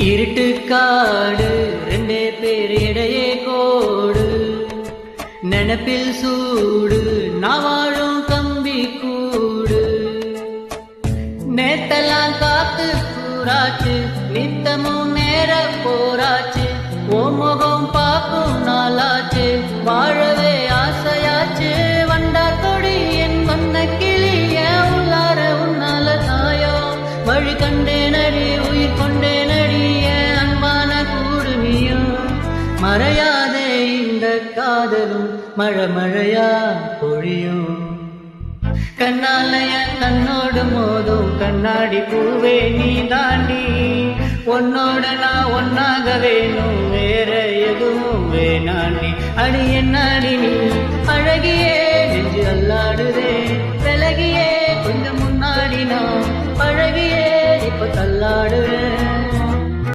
இருட்டு காடு ரெண்டே பேர் இடையே கோடு நினப்பில் சூடு நான் வாழும் கம்பி கூடு நேத்தெல்லாம் காத்து கூறாச்சு நித்தமும் நேர போராச்சு ஓ முகம் பார்க்கும் நாளாச்சு வாழவே ஆசையாச்சு வண்டா கொடி என் வந்த கிளி என் உள்ளார உன்னால தாயோ வழி கண்டே நடி உயிர் கொண்டே நடி என் அன்பான கூடு நீயும் மறையாதே இந்த காதலும் மழை மழையா பொழியும் கண்ணாலய கண்ணோடு மோதும் கண்ணாடி பூவே நீ தாண்டி உன்னோட நான் ஒன்னாக வேணும் வேற எதுவும் வேணாண்டி அடி என்னாடி நீ அழகியே நெஞ்சு அல்லாடுதே விலகியே கொஞ்சம் முன்னாடி நான் பழகியே இப்ப தள்ளாடுவேன்